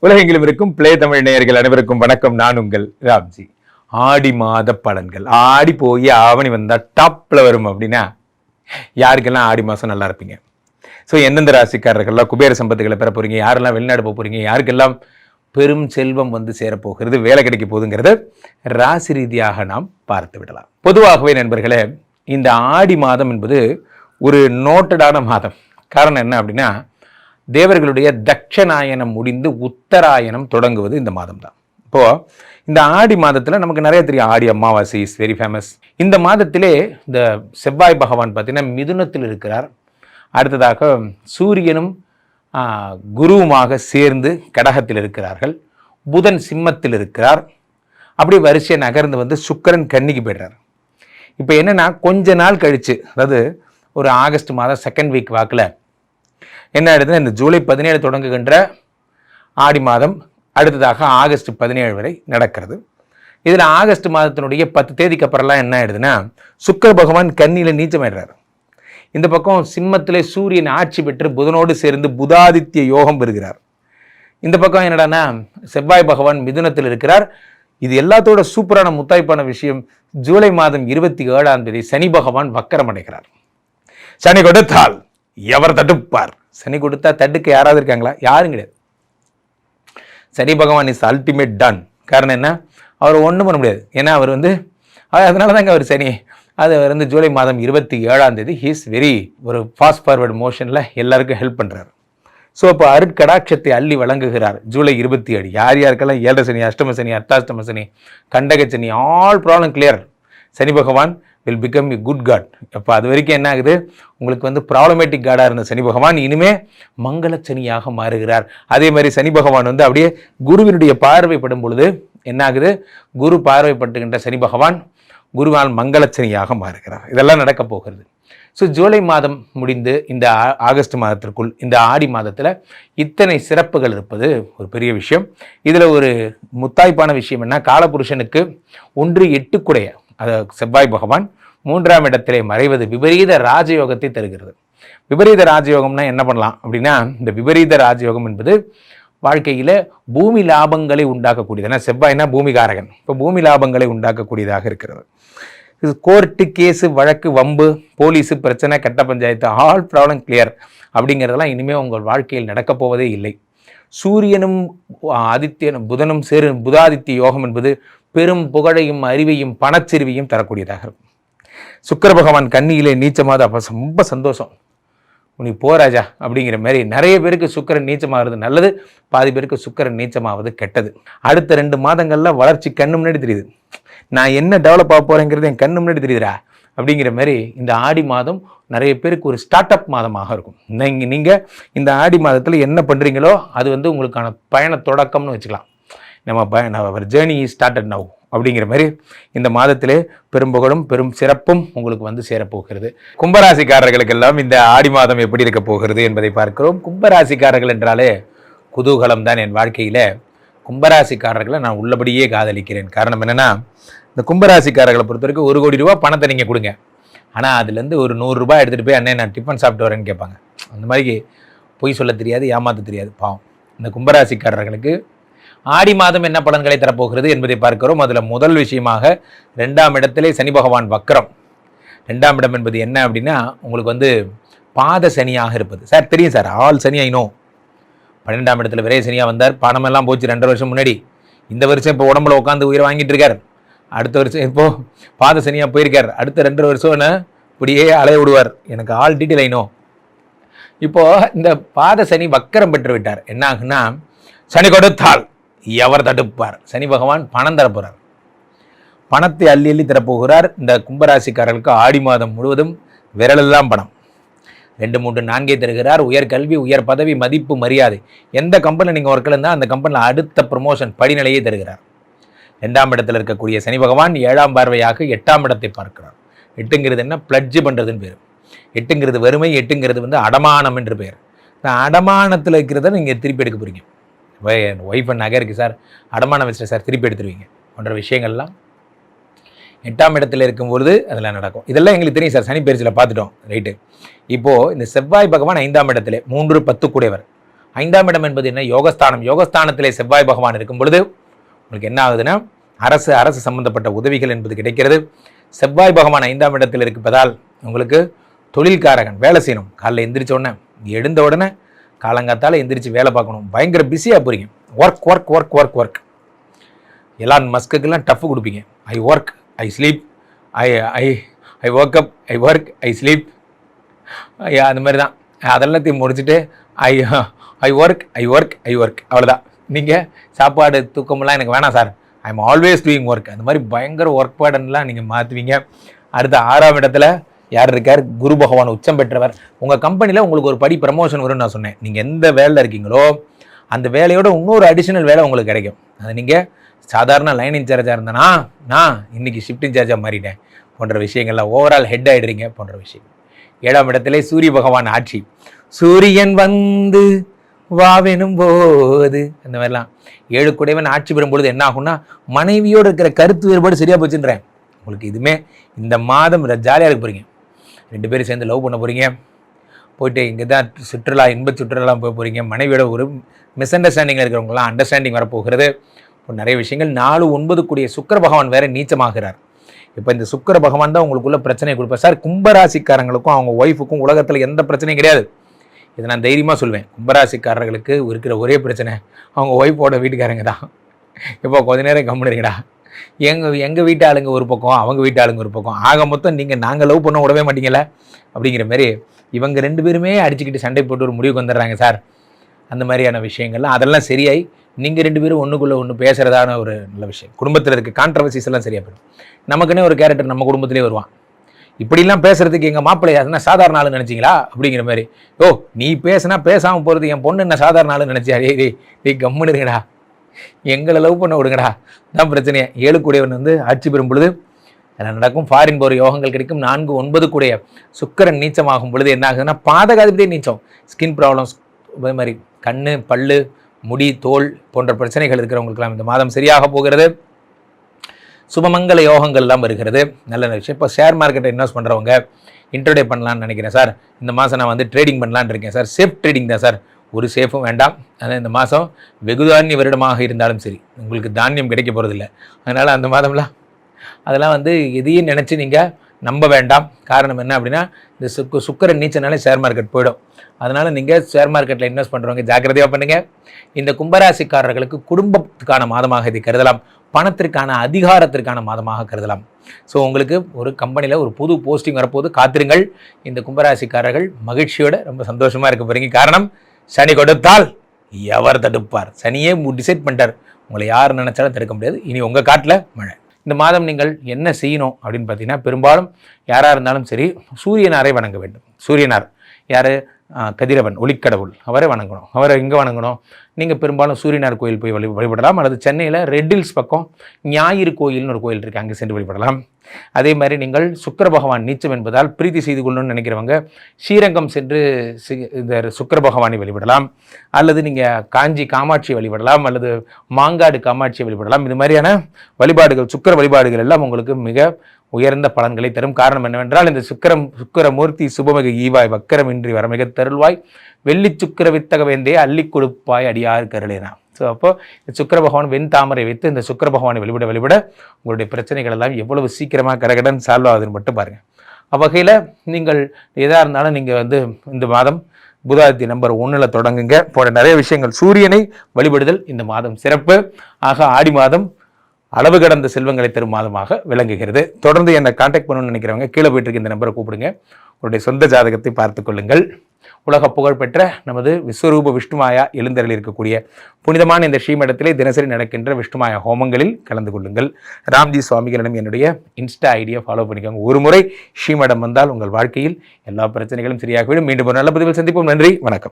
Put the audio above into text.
உலகெங்கிலும் இருக்கும் பிளே தமிழ் நேயர்கள் அனைவருக்கும் வணக்கம். நான் உங்கள் ராம்ஜி. ஆடி மாத பலன்கள். ஆடி போய் ஆவணி வந்தா டாப்ல வரும் அப்படின்னா யாருக்கெல்லாம் ஆடி மாசம் நல்லா இருப்பீங்க? ஸோ எந்தெந்த ராசிக்காரர்கள்லாம் குபேர சம்பத்துகளை பெற போறீங்க, யாரெல்லாம் வெளிநாடு போக போறீங்க, யாருக்கெல்லாம் பெரும் செல்வம் வந்து சேரப்போகிறது, வேலை கிடைக்க போகுதுங்கிறத ராசி ரீதியாக நாம் பார்த்து விடலாம். பொதுவாகவே நண்பர்களே, இந்த ஆடி மாதம் என்பது ஒரு நோட்டடான மாதம். காரணம் என்ன அப்படின்னா, தேவர்களுடைய தட்சநாயனம் முடிந்து உத்தராயணம் தொடங்குவது இந்த மாதம் தான். இப்போது இந்த ஆடி மாதத்தில் நமக்கு நிறைய தெரியும். Aadi Amavasai is very famous. இந்த மாதத்திலே இந்த செவ்வாய் பகவான் பார்த்தீங்கன்னா மிதுனத்தில் இருக்கிறார். அடுத்ததாக சூரியனும் குருவுமாக சேர்ந்து கடகத்தில் இருக்கிறார்கள். புதன் சிம்மத்தில் இருக்கிறார். அப்படி வரிசையை நகர்ந்து வந்து சுக்கிரன் கன்னிக்கு போய்டுறார். இப்போ என்னென்னா, கொஞ்ச நாள் கழித்து, அதாவது ஒரு ஆகஸ்ட் மாதம் செகண்ட் வீக் வாக்கில் என்ன ஆயிடுதுன்னா, இந்த ஜூலை 17 தொடங்குகின்ற ஆடி மாதம் அடுத்ததாக ஆகஸ்ட் 17 வரை நடக்கிறது. இதில் ஆகஸ்ட் மாதத்தினுடைய 10 தேதிக்கு அப்புறம்லாம் என்ன ஆயிடுதுன்னா, சுக்கிர பகவான் கன்னியில் நீச்சமாயிடுறாரு. இந்த பக்கம் சிம்மத்திலே சூரியன் ஆட்சி பெற்று புதனோடு சேர்ந்து புதாதித்ய யோகம் பெறுகிறார். இந்த பக்கம் என்னடானா செவ்வாய் பகவான் மிதுனத்தில் இருக்கிறார். இது எல்லாத்தோட சூப்பரான முத்தாய்ப்பான விஷயம், ஜூலை மாதம் 27ஆம் தேதி சனி பகவான் வக்கரம் அடைகிறார். சனி கொடுத்தால் எவர் தடுப்பார்? சனி கொடுத்தா தடுக்க யாராவது இருக்காங்களா? யாரும் கிடையாது. சனி பகவான் இஸ் அல்டிமேட் டன். காரணம் என்ன? அவர் ஒன்றும் பண்ண முடியாது. ஏன்னா அவர் அதனால தாங்க அவர் சனி. அது ஜூலை மாதம் 27ஆம் தேதி ஹீஸ் வெரி ஒரு ஃபாஸ்ட் ஃபார்வர்டு மோஷனில் எல்லாருக்கும் ஹெல்ப் பண்ணுறாரு. ஸோ அப்போ அருட்கடாட்சத்தை அள்ளி வழங்குகிறார் ஜூலை 27. யாருக்கெல்லாம் 7 சனி, அஷ்டம சனி, அர்த்தாஷ்டம சனி, கண்டக Shani, all problem clear. Shani Bhagavan will become a good god. அப்போ அது வரைக்கும் என்ன ஆகுது, உங்களுக்கு ப்ராப்ளமேட்டிக் காடாக இருந்த சனி பகவான் இனிமே மங்கள சனியாக மாறுகிறார். அதே மாதிரி சனி பகவான் அப்படியே குருவினுடைய பார்வைப்படும் பொழுது என்ன ஆகுது, குரு பார்வைப்பட்டுகின்ற சனி பகவான் குருவால் மங்கள சனியாக மாறுகிறார். இதெல்லாம் நடக்க போகிறது. ஸோ ஜூலை மாதம் முடிந்து இந்த ஆகஸ்ட் மாதத்திற்குள் இந்த ஆடி மாதத்தில் இத்தனை சிறப்புகள் இருப்பது ஒரு பெரிய விஷயம். இதில் ஒரு முத்தாய்ப்பான விஷயம் என்ன, காலபுருஷனுக்கு 1-8 குடைய செவ்வாய் பகவான் 3ஆம் இடத்திலே மறைவது விபரீத ராஜயோகத்தை தருகிறது. விபரீத ராஜயோகம்னா என்ன பண்ணலாம் அப்படின்னா, இந்த விபரீத ராஜயோகம் என்பது வாழ்க்கையில் பூமி லாபங்களை உண்டாக்கக்கூடியது. ஏன்னா செவ்வாய்னா பூமிகாரகன். இப்போ பூமி லாபங்களை உண்டாக்கக்கூடியதாக இருக்கிறது. இது கோர்ட்டு, கேஸு, வழக்கு, வம்பு, போலீஸு பிரச்சனை, கட்ட பஞ்சாயத்து, ஆல் ப்ராப்ளம் கிளியர் அப்படிங்கிறதெல்லாம் இனிமேல் உங்கள் வாழ்க்கையில் நடக்கப் போவதே இல்லை. சூரியனும் ஆதித்யனும் புதனும் புதாதித்ய யோகம் என்பது பெரும் புகழையும் அறிவையும் பணச்சிறுவையும் தரக்கூடியதாக இருக்கும். சுக்கிர பகவான் கன்னியிலே நீச்சமாவது அப்போ ரொம்ப சந்தோஷம். நீ போராஜா அப்படிங்கிற மாதிரி. நிறைய பேருக்கு சுக்கிரன் நீச்சமாகிறது நல்லது, பாதி பேருக்கு சுக்கிரன் நீச்சமாவது கெட்டது. அடுத்த 2 மாதங்களில் வளர்ச்சி கண்ணு முன்னாடி தெரியுது. நான் என்ன டெவலப் ஆக போகிறேங்கிறது என் கண்ணு முன்னாடி தெரியுதுரா அப்படிங்கிற மாதிரி. இந்த ஆடி மாதம் நிறைய பேருக்கு ஒரு ஸ்டார்ட் அப் மாதமாக இருக்கும். நீங்கள் இந்த ஆடி மாதத்தில் என்ன பண்ணுறீங்களோ அது உங்களுக்கான பயண தொடக்கம்னு வச்சுக்கலாம். நம்ம ஜேர்னி ஸ்டார்டட் நவ் அப்படிங்கிற மாதிரி இந்த மாதத்திலே பெரும்புகழும் பெரும் சிறப்பும் உங்களுக்கு சேரப்போகிறது. கும்பராசிக்காரர்களுக்கெல்லாம் இந்த ஆடி மாதம் எப்படி இருக்க போகிறது என்பதை பார்க்கிறோம். கும்பராசிக்காரர்கள் என்றாலே குதூகலம் தான் என் வாழ்க்கையில். கும்பராசிக்காரர்களை நான் உள்ளபடியே காதலிக்கிறேன். காரணம் என்னென்னா, இந்த கும்பராசிக்காரர்களை பொறுத்த வரைக்கும் 1 கோடி ரூபா பணத்தை நீங்கள் கொடுங்க, ஆனால் அதுலேருந்து ஒரு 100 ரூபாய் எடுத்துகிட்டு போய் அண்ணே நான் டிஃபன் சாப்பிட்டு வரேன்னு கேட்பாங்க. அந்த மாதிரி பொய் சொல்ல தெரியாது, ஏமாற்ற தெரியாது. பாவம். இந்த கும்பராசிக்காரர்களுக்கு ஆடி மாதம் என்ன பலன்களை தரப்போகிறது என்பதை பார்க்கிறோம். அதில் முதல் விஷயமாக 2ஆம் இடத்திலே சனி பகவான் வக்கரம். 2ஆம் இடம் என்பது என்ன அப்படின்னா, உங்களுக்கு பாத சனியாக இருப்பது. சார் தெரியும் சார், ஆல் சனி ஐனோ. 12ஆம் இடத்துல விரை சனியாக வந்தார். பணமெல்லாம் போச்சு 2 வருஷம் முன்னாடி. இந்த வருஷம் இப்போ உடம்புல உட்காந்து உயிரை வாங்கிட்டு இருக்கார். அடுத்த வருஷம் இப்போது பாத சனியாக போயிருக்கார். அடுத்த 2 வருஷம்னு இப்படியே அலைய விடுவார். எனக்கு ஆல் டீட்டெயில் ஐனோ. இப்போது இந்த பாத சனி வக்கரம் பெற்று விட்டார். என்ன ஆகுன்னா, சனி கொடுத்தால் எவர் தடுப்பார்? சனி பகவான் பணம் தரப்போகிறார். பணத்தை அள்ளி அள்ளி தரப்போகிறார். இந்த கும்பராசிக்காரர்களுக்கு ஆடி மாதம் முழுவதும் விரலெல்லாம் பணம். 2, 3, 4 தருகிறார். உயர் கல்வி, உயர் பதவி, மதிப்பு, மரியாதை. எந்த கம்பெனியில் நீங்கள் ஒர்க்கில் இருந்தால் அந்த கம்பெனியில் அடுத்த ப்ரமோஷன் படிநிலையை தருகிறார். 2ஆம் இடத்தில் இருக்கக்கூடிய சனி பகவான் 7ஆம் பார்வையாக 8ஆம் இடத்தை பார்க்கிறார். 8ங்கிறது என்ன? பிளட்ஜ் பண்ணுறதுன்னு பேர். 8ங்கிறது வறுமை. 8ங்கிறது அடமானம் என்று பேர். இந்த அடமானத்தில் இருக்கிறத நீங்கள் திருப்பி எடுக்க போகிறீங்க. ஒய்ஃப் நகை இருக்குது சார், அடமானம் வச்சுட்டு சார் திருப்பி எடுத்துருவீங்க போன்ற விஷயங்கள்லாம் 8ஆம் இடத்துல இருக்கும்பொழுது அதெல்லாம் நடக்கும். இதெல்லாம் எங்களுக்கு தெரியும் சார், சனி பயிற்சியில் பார்த்துட்டோம். ரைட்டு. இப்போது இந்த செவ்வாய் பகவான் 5ஆம் இடத்துல 3-10 கூடையவர். 5ஆம் இடம் என்பது என்ன? யோகஸ்தானம். யோகஸ்தானத்திலே செவ்வாய் பகவான் இருக்கும் பொழுது உங்களுக்கு என்ன ஆகுதுன்னா அரசு சம்பந்தப்பட்ட உதவிகள் என்பது கிடைக்கிறது. செவ்வாய் பகவான் 5ஆம் இடத்தில் இருப்பதால் உங்களுக்கு தொழில்காரகன், வேலை செய்யணும். காலைல எந்திரிச்ச உடனே எழுந்த உடனே காலங்காத்தால் எந்திரிச்சு வேலை பார்க்கணும். பயங்கர பிஸியாக போகிறீங்க. Work work work work work. Elon மஸ்க்குக்கெல்லாம் டஃப் கொடுப்பீங்க. I work, I sleep, I I I work up, I work, I sleep. அந்த மாதிரி தான். அதெல்லாத்தையும் முடிச்சுட்டு I I work, I work, I work. அவ்வளோதான். நீங்கள் சாப்பாடு தூக்கமெல்லாம் எனக்கு வேணாம் sir, I am always doing work. அந்த மாதிரி பயங்கர ஒர்க் பேர்டன்லாம் நீங்கள் மாற்றுவீங்க. அடுத்த 6ஆம் இடத்துல யார் இருக்கார்? குரு பகவான் உச்சம் பெற்றவர். உங்கள் கம்பெனியில் உங்களுக்கு ஒரு படி ப்ரமோஷன் வரும்னு நான் சொன்னேன். நீங்கள் எந்த வேலையில் இருக்கீங்களோ அந்த வேலையோட இன்னொரு அடிஷனல் வேலை உங்களுக்கு கிடைக்கும். அது நீங்கள் சாதாரண லைன் இன்சார்ஜாக இருந்தேன்னா நான் இன்றைக்கி ஷிஃப்ட் இன்சார்ஜாக மாறிட்டேன் போன்ற விஷயங்கள்லாம், ஓவரால் ஹெட் ஆகிடுறீங்க போன்ற விஷயம். 7ஆம் இடத்துல சூரிய பகவான் ஆட்சி. சூரியன் வந்து வாவெனும் போது அந்த மாதிரிலாம் 7 குடைவன் ஆட்சி பெறும்பொழுது என்ன ஆகும்னா மனைவியோடு இருக்கிற கருத்து வேறுபாடு சரியாக போச்சுன்றேன். உங்களுக்கு இதுவுமே இந்த மாதம் ஜாலியாக இருக்க போகிறீங்க. 2 பேரும் சேர்ந்து லவ் பண்ண போகிறீங்க. போயிட்டு இங்கே தான் சுற்றுலா, இன்ப சுற்றுலாலாம் போக போகிறீங்க. மனைவியோட ஒரு மிஸ் அண்டர்ஸ்டாண்டிங்கில் இருக்கிறவங்களாம் அண்டர்ஸ்டாண்டிங் வரப்போகிறது. இப்போ நிறைய விஷயங்கள். 4-9 கூடிய சுக்கிர பகவான் வேறு நீச்சமாகிறார். இப்போ இந்த சுக்கிர பகவான் தான் உங்களுக்குள்ள பிரச்சனையை கொடுப்பார். சார், கும்பராசிக்காரங்களுக்கும் அவங்க ஒய்ஃபுக்கும் உலகத்தில் எந்த பிரச்சனையும் கிடையாது. இதை நான் தைரியமாக சொல்வேன். கும்பராசிக்காரர்களுக்கு இருக்கிற ஒரே பிரச்சனை அவங்க ஒய்ஃபோட வீட்டுக்காரங்க தான். இப்போ கொஞ்ச நேரம் கம்முன்னு இருக்கடா, எங்கள் வீட்டு ஆளுங்க ஒரு பக்கம், அவங்க வீட்டு ஆளுங்க ஒரு பக்கம், ஆக மொத்தம் நாங்கள் லவ் பண்ண விடவே மாட்டீங்களே அப்படிங்கிற மாதிரி இவங்க 2 பேருமே அடிச்சுக்கிட்டு சண்டை போட்டு ஒரு முடிவுக்கு வந்துடுறாங்க சார். அந்த மாதிரியான விஷயங்கள்லாம் அதெல்லாம் சரியாய் நீங்கள் 2 பேரும் ஒன்றுக்குள்ளே ஒன்று பேசுகிறதான ஒரு நல்ல விஷயம். குடும்பத்தில் இருக்க கான்ட்ரவர்சிஸ் எல்லாம் சரியாக போயிடும். நமக்குன்னே ஒரு கேரக்டர் நம்ம குடும்பத்திலே வருவான். இப்படிலாம் பேசுறதுக்கு எங்கள் மாப்பிள்ளை அதனால் சாதாரண ஆளுன்னு நினச்சிங்களா அப்படிங்கிற மாதிரி. ஓ, நீ பேசுனா பேசாமல் போகிறது, என் பொண்ணு என்ன சாதாரண ஆளுன்னு நினச்சியா? டேய் கம்முன்னு இருங்கடா, எங்களை லவ் பண்ண விடுங்கடா, தான் பிரச்சனையே. 7 கூடியவன் வந்து ஆட்சி பெறும் பொழுது அதில் நடக்கும். ஃபாரின் போகிற யோகங்கள் கிடைக்கும். 4-9 கூடிய சுக்கிரன் நீச்சமாகும் பொழுது என்ன ஆகுதுன்னா பாதகாதிபதியே நீச்சம். ஸ்கின் ப்ராப்ளம்ஸ், அதே மாதிரி கண், பல்லு, முடி, தோல் போன்ற பிரச்சனைகள் இருக்கிறவங்களுக்கெல்லாம் இந்த மாதம் சரியாக போகிறது. சுபமங்கல யோகங்கள்லாம் வருகிறது. நல்ல விஷயம். இப்போ ஷேர் மார்க்கெட்டை இன்வெஸ்ட் பண்ணுறவங்க இன்ட்ரோடே பண்ணலான்னு நினைக்கிறேன் சார். இந்த மாதம் நான் வந்து ட்ரேடிங் பண்ணலான்னு இருக்கேன் சார். சேஃப் ட்ரேடிங் தான் சார், ஒரு சேஃபும் வேண்டாம். ஆனால் இந்த மாதம் வெகுதானிய வருடமாக இருந்தாலும் சரி உங்களுக்கு தானியம் கிடைக்க போகிறதில்ல. அதனால் அந்த மாதம்லாம் அதெல்லாம் வந்து எதையும் நினச்சி நீங்கள் நம்ப வேண்டாம். காரணம் என்ன அப்படின்னா இந்த சுக்கிரன் நீச்சனாலே ஷேர் மார்க்கெட் போயிடும். அதனால் நீங்கள் ஷேர் மார்க்கெட்டில் இன்வெஸ்ட் பண்ணுறவங்க ஜாக்கிரதையாக பண்ணுங்கள். இந்த கும்பராசிக்காரர்களுக்கு குடும்பத்துக்கான மாதமாக இதை கருதலாம். பணத்திற்கான அதிகாரத்திற்கான மாதமாக கருதலாம். ஸோ உங்களுக்கு ஒரு கம்பெனியில் ஒரு புது போஸ்டிங் வரப்போது, காத்திருங்கள். இந்த கும்பராசிக்காரர்கள் மகிழ்ச்சியோட ரொம்ப சந்தோஷமாக இருக்க போகிறீங்க. காரணம், சனி கொடுத்தால் எவர் தடுப்பார். சனியே டிசைட் பண்ணிட்டார், உங்களை யார் நினைச்சாலும் தடுக்க முடியாது. இனி உங்கள் காட்டில் மழை. இந்த மாதம் நீங்கள் என்ன செய்யணும் அப்படின்னு பார்த்தீங்கன்னா, பெரும்பாலும் யாராக இருந்தாலும் சரி சூரியனாரை வணங்க வேண்டும். சூரியனார் யார்? கதிரவன், ஒளிக்கடவுள், அவரை வணங்கணும். அவரை எங்கே வணங்கணும்? நீங்கள் பெரும்பாலும் சூரியனார் கோயில் போய் வழிபடலாம். அல்லது சென்னையில் ரெட்டில்ஸ் பக்கம் ஞாயிறு கோயில்னு ஒரு கோயில் இருக்குது, அங்கே சென்று வழிபடலாம். அதே மாதிரி நீங்கள் சுக்கிர பகவான் நீச்சம் என்பதால் பிரீத்தி செய்து கொள்ளணும்னு நினைக்கிறவங்க ஸ்ரீரங்கம் சென்று இந்த சுக்கிர பகவானை வழிபடலாம். அல்லது நீங்கள் காஞ்சி காமாட்சி வழிபடலாம், அல்லது மாங்காடு காமாட்சி வழிபடலாம். இது மாதிரியான வழிபாடுகள், சுக்கிர வழிபாடுகள் எல்லாம் உங்களுக்கு மிக உயர்ந்த பலன்களை தரும். காரணம் என்னவென்றால் இந்த சுக்கிரமூர்த்தி சுபமிகு ஈவாய் வக்கரமின்றி வரமிக தருள்வாய் வெள்ளி சுக்கிர வித்தக வேந்தே அள்ளி கொடுப்பாய் அடியார் கருளேனா. ஸோ அப்போ இந்த சுக்கிர பகவான் வெண் தாமரை வைத்து இந்த சுக்கிர பகவானை வழிபட உங்களுடைய பிரச்சனைகள் எல்லாம் எவ்வளவு சீக்கிரமாக கடகடன் சால்வ் ஆகுதுன்னு மட்டும் பாருங்கள். அவ்வகையில் நீங்கள் எதாக இருந்தாலும் நீங்கள் வந்து இந்த மாதம் புதாதி நம்பர் 1 தொடங்குங்க. போட நிறைய விஷயங்கள். சூரியனை வழிபடுதல் இந்த மாதம் சிறப்பு. ஆக ஆடி மாதம் அளவு கடந்த செல்வங்களை தரும் மாதமாக விளங்குகிறது. தொடர்ந்து என்னை கான்டாக்ட் பண்ணணும்னு நினைக்கிறவங்க கீழே போயிட்டு இருக்க இந்த நம்பரை கூப்பிடுங்க. உங்களுடைய சொந்த ஜாதகத்தை பார்த்து கொள்ளுங்கள். உலக புகழ்பெற்ற நமது விஸ்வரூப விஷ்ணுமாயா எழுந்தருளி இருக்கக்கூடிய புனிதமான இந்த ஸ்ரீமடத்திலே தினசரி நடக்கின்ற விஷ்ணுமாயா ஹோமங்களில் கலந்து கொள்ளுங்கள். ராம்ஜி சுவாமிகளிடம் என்னுடைய இன்ஸ்டா ஐடியை ஃபாலோ பண்ணிக்கோங்க. ஒரு முறை ஸ்ரீமடம் வந்தால் உங்கள் வாழ்க்கையில் எல்லா பிரச்சனைகளும் சரியாகிவிடும். மீண்டும் ஒரு நல்ல பதிவில் சந்திப்போம். நன்றி, வணக்கம்.